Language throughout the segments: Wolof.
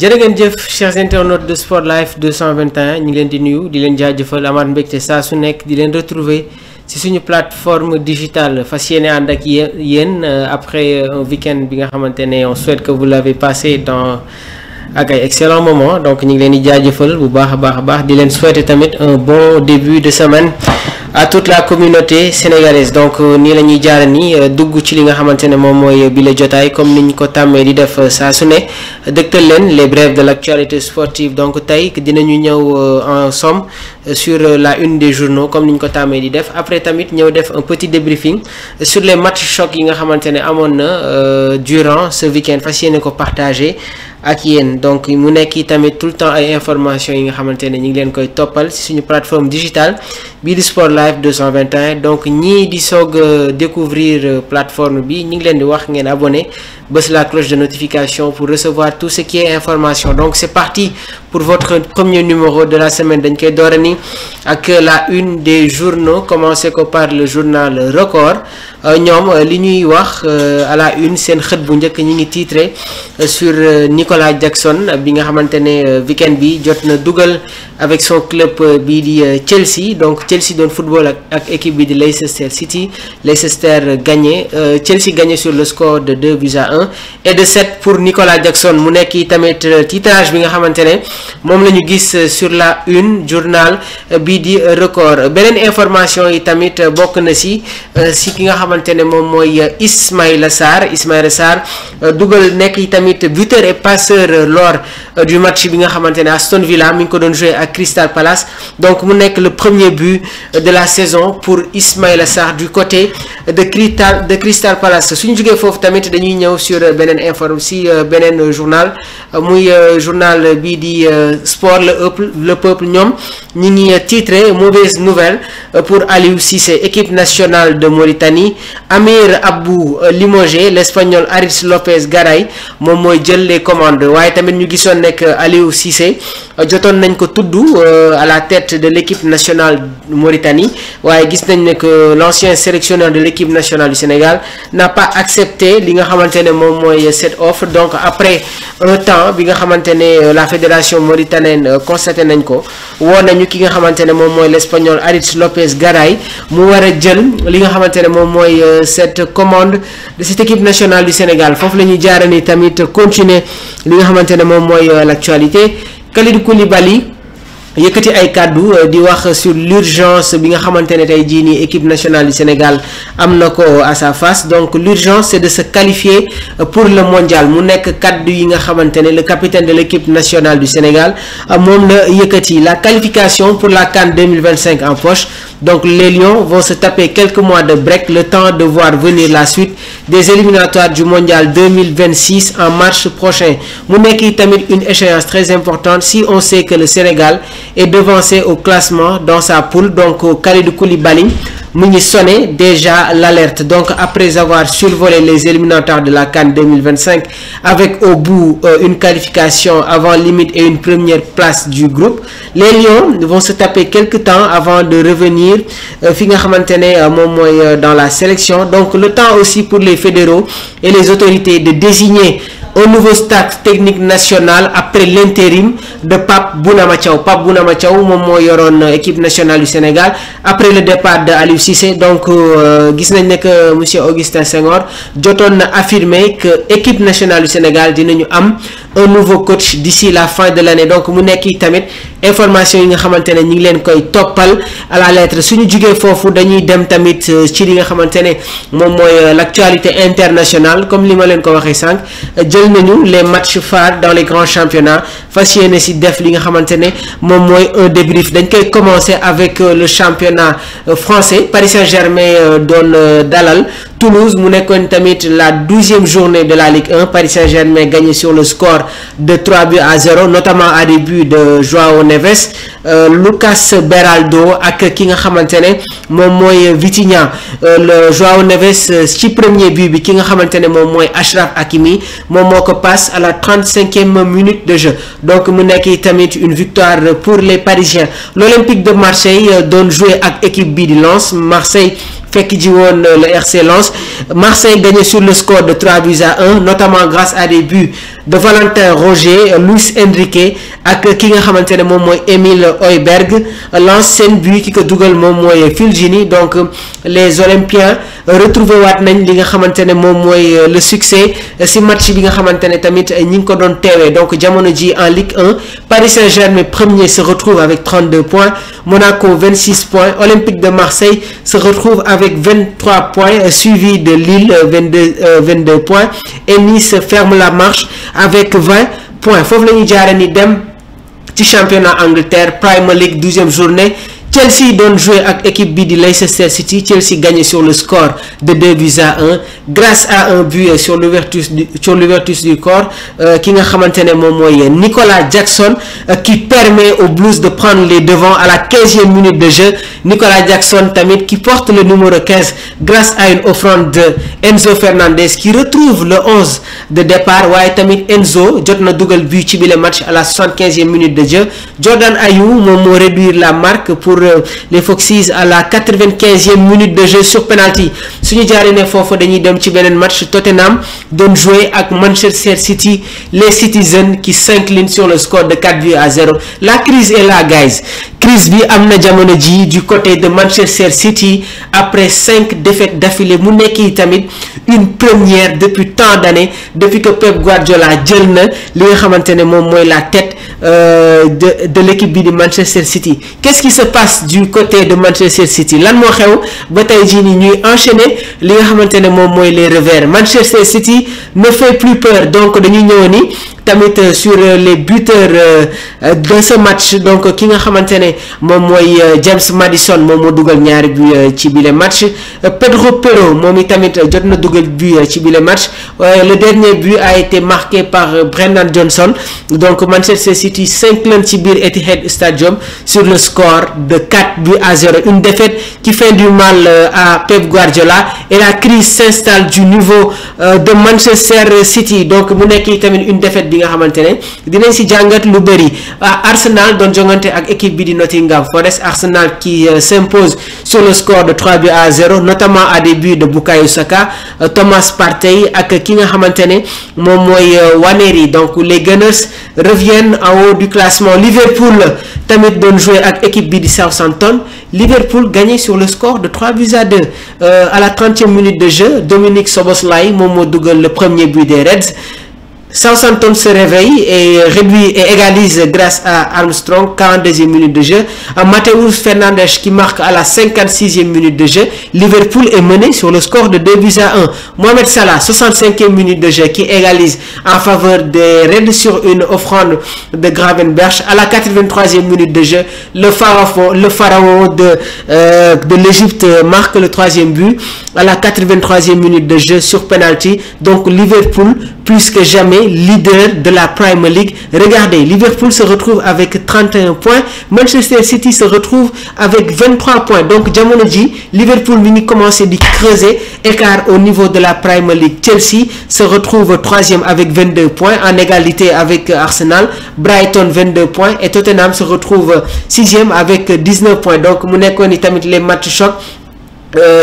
jërë ngeen jëf chers internautes de Sport Life 221 ñu ngi leen di nuyu di leen jaajëfal amaat mbégte saa su nekk di leen retrouver ci suñu plateforme digitale fas yéene ànd ak yéen après un week-end bi nga xamante ne on souhaite que vous l'avez passé dans ak ay excellents moments donc ñu ngi leen di jaajëfal bu baax a baax di leen souhaiter tamit un bon début de semaine à toute la communauté sénégalaise donc nii la ñuy jaare ni dugg ci li nga xamante ne moom mooy bi la jotaay comme ni ñu ko tàmmee di def saa su ne dëgtal leen les brèves de l'actualité sportive donc tey dinañu ñëw en somme sur la une des journaux comme ni ñu ko tàmmee di def après tamit ñëw def un petit débriefing sur les matchs chocs yi nga xamante ne amoon na durant ce week-end fas yéene ko partager ak yéen donc mu nekk tamit tout le temps ay informations yi nga xamante ne ñu ngi leen koy toppal ci suñu plateforme digitale bii di Sport Life 221 donc ñii di soog découvrir plateforme bi ñu ngi leen di wax ngeen abonné bës la cloche de notification pour recevoir tout ce qui est information donc c'est parti pour votre premier numéro de la semaine dañ koy doore ni ak la une des journaux commencé ko par le journal Record ñoom li ñuy wax à la une seen xët bu njëkk ñi ngi titré sur Nicolas Jackson bi nga xamante ne week-end bi jot na dugal avec son club bii di Chelsea donc Chelsea doon football ak équipe bi di Leicester City Leicester gagné Chelsea gagné sur le score de 2-1 et de 7 pour Nicolas Jackson mu nekk tamit titrage bi nga xamante ne moom la ñu gis sur la une journal bii di Record beneen information yi tamit bokk na si ki nga xamante ne moom mooy Ismaïla Sarr dugal nekk tamit buteur et passeur lors du match bi nga xamante ne Aston Villa mi ngi ko doon jouer ak Crystal Palace donc mu nekk le premier but de la saison pour Ismaïla Sarr du côté de Crystal Palace suñu jógee foofu tamit dañuy ñëw sur beneen beneen journal muy journal bii di sport le peuple ñoom ñi ngi titré mauvaise nouvelle pour Aliou Cissé équipe nationale de Mauritanie Amir Abou limogé l'espagnol Aritz Lopez Garay moom mooy jël les commandes waaye tamit ñu gisoon nekk Aliou Cissé jotoon nañ ko tudd à la tête de l'équipe nationale de Mauritanie waaye gis nañ ne que l'ancien sélectionneur de l'équipe nationale du Sénégal n'a pas accepté li nga xamante ne moom mooy cette offre donc après un temps bi nga xamante ne la fédération mauritanienne constaté nañ ko woo nañu ki nga xamante ne moom mooy l'espagnol Aritz Lopez Garay mu war a jël li nga xamante ne moom mooy cette commande de cette équipe nationale du Sénégal foofu la ñuy jaare ni tamit continuer li nga xamante ne moom mooy l'actualité Kalidou Koulibaly yëkkati ay kàddu di wax sur l'urgence bi nga xamante ne tey jii nii équipe nationale du Sénégal am na ko à sa face donc l'urgence c'est de se qualifier pour le mondial mu nekk kàddu yi nga xamante ne le capitaine de l'équipe nationale du Sénégal moom la yëkkati la qualification pour la CAN 2025 en poche donc les Lions vont se taper quelques mois de break le temps de voir venir la suite des éliminatoires du mondial 2026 en mars prochain mu nekk tamit une échéance très importante si on sait que le Sénégal est devancé au classement dans sa poule donc Kalidou Koulibaly mu ngi sonné déjà l'alerte donc après avoir survolé les éliminatoires de la CAN 2025 avec au bout une qualification avant limite et une première place du groupe les Lions vont se taper quelques temps avant de revenir fi nga xamante ne moom mooy dans la sélection donc le temps aussi pour les fédéraux et les autorités de désigner un nouveau staff technique national après l'intérim de Pape Bounama Thiaw. Pape Bounama Thiaw moom moo yoroon équipe nationale du Sénégal après le départ de Aliou Cissé. Donc gis nañ ne que monsieur Augustin Senghor jotoon na affirmer que équipe nationale du Sénégal dinañu am un nouveau coach d'ici la fin de l'année. Donc mu nekk tamit information yi nga xamante ne ñu ngi leen koy toppal à la lettre. Suñu jugee foofu dañuy dem tamit ci li nga xamante ne moom mooy l'actualité internationale. Comme li ma leen ko waxee sànq jël nañu les matchs phares dans les grands championnats fas yéene si def li nga xamante ne moom mooy un débrief. Dañ koy commencer avec le championnat français. Paris Saint-Germain doon dalal Toulouse mu nekkoon tamit la 12e journée de la Ligue 1. Paris Saint-Germain gagné sur le score de 3-0, notamment à des buts de João Neves, Lucas Beraldo ak ki nga xamante ne moom mooy Vitinha. Le João Neves ci premier but bi ki nga xamante ne moom mooy Achraf Hakimi moom moo ko passe à la 35e minute de jeu. Donc mu nekk tamit une victoire pour les Parisiens. L'Olympique de Marseille doon jouer ak équipe bi di Lens. Marseille fekk ji woon le RC Lens. Marseille gagné sur le score de 3-1, notamment grâce à des buts de Valentin Roger, Luis Enrique ak ki nga xamante ne moom mooy Émile Højbjerg. Lens seen but ki ko dugal moom mooy Fulgini. Donc les Olympiens retrouvé waat nañ li nga xamante ne moom mooy le succès si match bi nga xamante ne tamit ñi ngi ko doon teewee. Donc jamono ji en Ligue 1 Paris Saint-Germain premier se retrouve avec 32 points, Monaco 26 points, Olympique de Marseille se retrouve avec 23 points suivi de Lille 22 points et Nice ferme la marche avec 20 points. Foofu la ñuy jaare ni dem ci championnat Angleterre Premier League 12e journée. Chelsea doon jouer ak équipe bi di Leicester City. Chelsea gagné sur le score de 2-1 grâce à un but sur l'ouverture du corps ki nga xamante ne moom mooy Nicolas Jackson qui permet aux Blues de prendre les devants à la 15e minute de jeu. Nicolas Jackson tamit qui porte le numéro 15 grâce à une offrande de Enzo Fernandez qui retrouve le 11 de départ. Waaye tamit Enzo jot na dugal but ci bile match à la 75e minute de jeu. Jordan Ayew moom moo réduire la marque pour les Foxes à la 95e minute de jeu sur penalty. Suñu jaaree ne foofu dañuy dem ci beneen match. Tottenham doon jouer ak Manchester City, les Citizens qui s'inclinent sur le score de 4-0. La crise est là, guys. Crise bi am na jamono ji du côté de Manchester City après 5 défaites d'affilée. Mu nekk tamit une première depuis tant d'années, depuis que Pep Guardiola jël na li nga xamante ne moom mooy la tête de l'équipe bi de Manchester City. Qu'est-ce qui se passe du côté de Manchester City? Lan moo xew ba tey jii nii ñuy enchaîner li nga xamante ne moom mooy les revers. Manchester City ne fait plus peur. Donc dañuy ñëw ni tamit sur les buteurs de ce match. Donc ki nga xamante ne moom mooy James Maddison moom moo dugal ñaari but ci bile match. Pedro Porro moom itamit jot na dugal but ci bile match. Le dernier but a été marqué par Brennan Johnson. Donc Manchester City s'incline ci biir Etihad Stadium sur le score de 4-0. Une défaite qui fait du mal à Pep Guardiola et la crise s'installe du niveau de Manchester City. Donc mu nekk tamit une défaite bi nga xamante ne dinañ si jàngat lu bëri. Arsenal doon jongante ak équipe bi di Nottingham Forest. Arsenal qui s'impose sur le score de 3-0, notamment à des buts de Bukayo Saka, Thomas Partey ak ki nga xamante ne moom mooy Waneri. Donc les Gunners reviennent en haut du classement. Liverpool tamit doon jouer ak équipe bi di Southampton. Liverpool gagné sur le score de 3-2 à la 30e minute de jeu. Dominic Szoboszlai moom moo dugal le premier but des Reds. Southampton se réveille et réduit et égalise grâce à Armstrong, 42e minute de jeu. Matheus Fernandes qui marque à la 56e minute de jeu. Liverpool est mené sur le score de 2-1. Mohamed Salah, 65e minute de jeu, qui égalise en faveur des Reds sur une offrande de Gravenberch. À la 83e minute de jeu, le pharaon de l'Égypte marque le 3e but à la 83e minute de jeu sur penalty. Donc Liverpool plus que jamais leader de la Premier League. Regardez, Liverpool se retrouve avec 31 points, Manchester City se retrouve avec 23 points. Donc jamono ji Liverpool mi ngi commencé di creuser écart au niveau de la Premier League. Chelsea se retrouve 3e avec 22 points en égalité avec Arsenal. Brighton 22 points et Tottenham se retrouve 6e avec 19 points. Donc mu nekkoon ni tamit les matchs chocs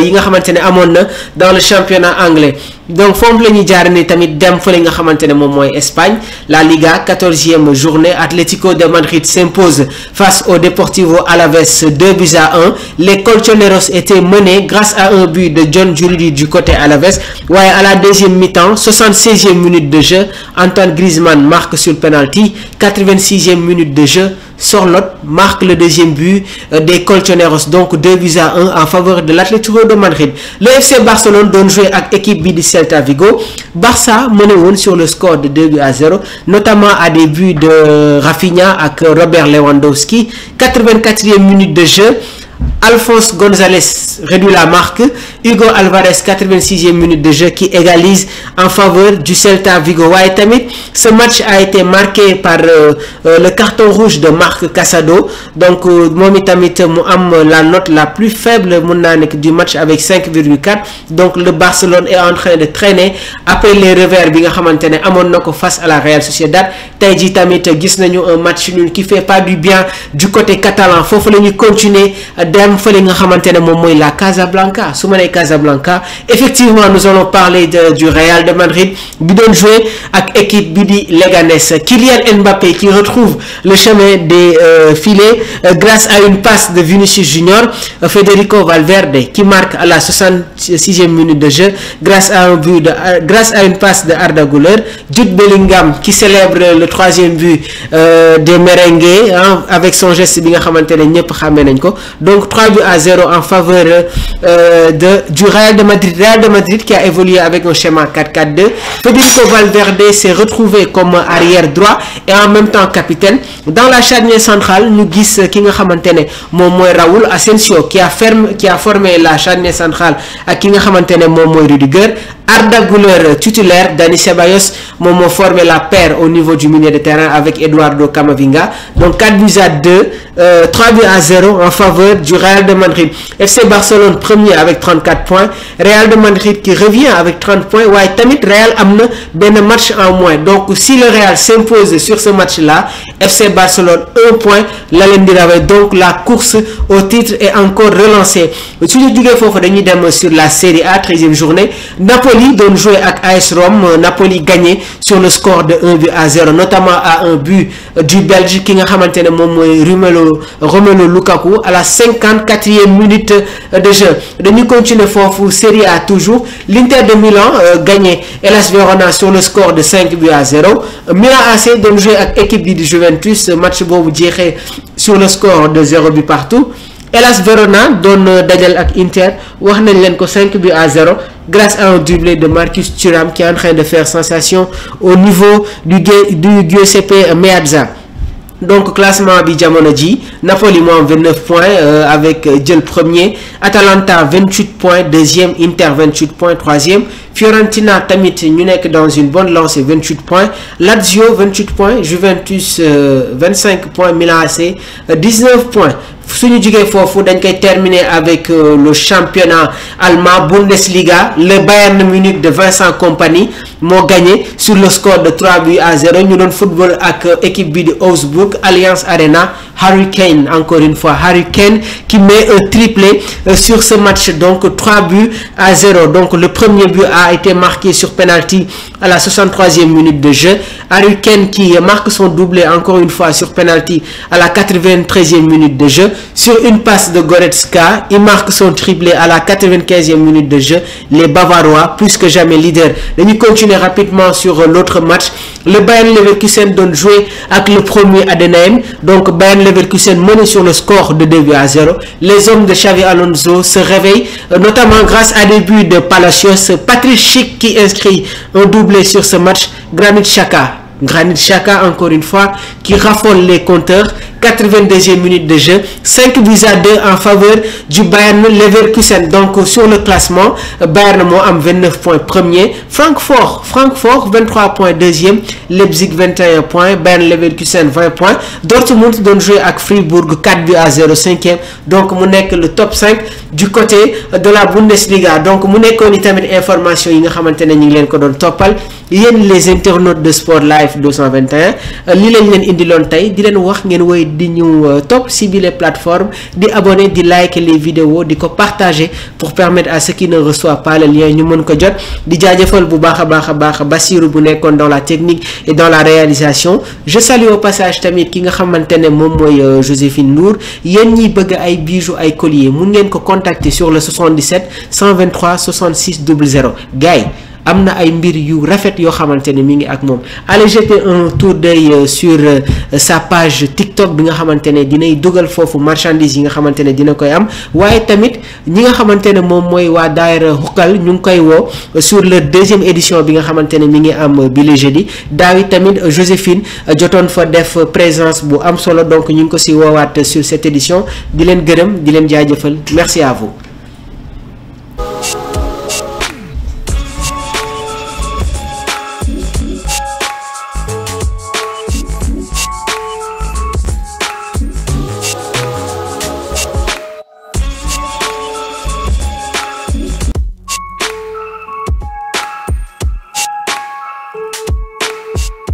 yi nga xamante ne amoon na dans le championnat anglais. Donc foofu la ñuy jaar ni tamit dem fële nga xamante ne moom mooy Espagne, la Liga 14e journée, Atlético de Madrid s'impose face au Deportivo Alavés 2-1. Les Colchoneros étaient menés grâce à un but de John Juridi du côté Alavés, waaye à la deuxième mi-temps 76e minute de jeu, Antoine Griezmann marque sur penalty, 86e minute de jeu, Sorloth marque le deuxième but des Colchoneros, donc 2-1 en faveur de l'Atlético de Madrid. Le FC Barcelone doon jouer ak équipe bi di Celta Vigo. Barça mené woon sur le score de 2-0, notamment à des buts de Rafinha ak Robert Lewandowski. 84e minute de jeu, Alphonse González réduit la marque. Hugo Alvarez 86e minute de jeu qui égalise en faveur du Celta Vigo. waaye tamit ce match a été marqué par le carton rouge de Marc Casado, donc moom itamit mu am la note la plus faible mun naa nekk du match avec 5,4. donc le Barcelone est en train de traîner après les revers bi nga xamante ne amoon na ko face à la Real Sociedad. tey jii tamit gis nañu un match nul qui fait pas du bien du côté catalan. foofu la ñuy continuer dem fële nga xamante ne moom mooy la Casablanca. su ma nee Casablanca, effectivement nous allons parler du Real de Madrid bi doon jouer ak équipe bi di Leganés. Kylian Mbappé qui retrouve le chemin des filets grâce à une passe de Vinicius Junior. Federico Valverde qui marque à la 66e minute de jeu grâce à une passe de Arda Güler. Jude Bellingham qui célèbre le 3e but des merengues avec son geste bi nga xamante ne ñëpp xàmmee nañ ko. donc 3-0 en faveur du Real de Madrid qui a évolué avec un schéma 4-4-2. Federico Valverde s'est retrouvé comme arrière droit et en même temps capitaine. Dans la charnière centrale ñu gis ki nga xamante ne moom mooy Raúl Asensio qui a formé la charnière centrale ak ki nga xamante ne moom mooy Rudiger. Arda Güler titulaire, Dani Ceballos moom moo formé la paire au niveau du milieu de terrain avec Eduardo Camavinga. donc 4-2, 3-0 en faveur du Real de Madrid. FC Barcelone premier avec 34 points, Real de Madrid qui revient avec 30 points. waaye tamit Real am na benn match en moins, donc si le Real s'impose sur ce match-là, FC Barcelone 1 point la leen di rawee. donc la course au titre est encore relancée. su ñu jógee foofu dañuy dem sur la Série A 13e journée. Napoli doon jouer ak AS Rome. Napoli gagné sur le score de 1-0, notamment à un but du Belge ki nga xamante ne moom mooy Romelu Lukaku à la 54e minute de jeu. dañuy continuer foofu Série A toujours. L'Inter de Milan gagné Hellas Verona sur le score de 5-0. Milan AC doon jouer ak équipe bi di Juventus. match boobu jeexee sur le score de 0 but partout. Hellas Verona doon dajal ak Inter, wax nañ leen ko 5-0 grâce à un doublé de Marcus Thuram qui est en train de faire sensation au niveau du Giuseppe Meazza. donc classement bi jamono ji, Napoli moo am 29 points avec jël premier, Atalanta 28 points deuxième, Inter 28 points troisième, Fiorentina tamit ñu nekk dans une bonne lancée 28 points, Lazio 28 points, Juventus 25 points, Milan AC 19 points. suñu jugee foofu dañ koy terminer avec le championnat allemand Bundesliga. Le Bayern Munich de Vincent Kompany moo gagné sur le score de 3-0. ñu doon football ak équipe bi di Augsburg, Allianz Arena. Harry Kane, encore une fois Harry Kane qui met un triplé sur ce match, donc 3-0. donc le premier but a été marqué sur penalty à la 63e minute de jeu. Harry Kane qui marque son doublé encore une fois sur penalty à la 93e minute de jeu. Sur une passe de Goretzka, il marque son triplé à la 95e minute de jeu. Les Bavarois, plus que jamais leaders. Dañuy continuer rapidement sur l'autre match. Le Bayern Leverkusen doon jouer avec le premier Heidenheim. donc Bayern Leverkusen mené sur le score de 2-0. Les hommes de Xavi Alonso se réveillent, notamment grâce à des buts de Palacios. Patrick Schick qui inscrit un doublé sur ce match. Granit Xhaka encore une fois qui raffole les compteurs. 82e minute de jeu, 5-2 en faveur du Bayern Leverkusen. donc sur le classement, Bayern moo am 29 points premier, Francfort 23 points deuxième, Leipzig 21 points, Bayern Leverkusen 20 points. Dortmund doon jouer ak Fribourg 4-0 5e. donc mu nekk le top 5 du côté de la Bundesliga. donc mu nekkoon itamit information yi nga xamante ne ñu ngi leen ko doon toppal. yéen les internautes de Sport Life 221 li lañ leen indiloon tey di leen wax ngeen woy di ñu topp si bi les plateformes di abonner di liker les vidéos di ko partager pour permettre à ceux qui ne reçoivent pas le lien ñu mën ko jot di jaajëfal bu baax a baax Bassirou bu nekkoon dans la technique et dans la réalisation je salue au passage tamit ki nga xamante ne moom mooy Joséphine Ndour yéen ñiy bëgg ay bijoux ay colliers mun ngeen ko contacter sur le 77 123 66 00 gars yi am na ay mbir yu rafet yoo xamante ne mi ngi ak moom allez jeter un tour d'œil sur sa page TikTok bi nga xamante ne dinay dugal foofu marchandise yi nga xamante ne dina koy am waaye tamit ñi nga xamante ne moom mooy waa daayira Xukkal ñu ngi koy woo sur le 2e édition bi nga xamante ne mi ngi am bi le jeudi daaw yi tamit Joséphine jotoon fa def présence bu am solo donc ñu ngi ko si woowaat sur cette édition di leen gërëm di leen jaajëfal merci à vous.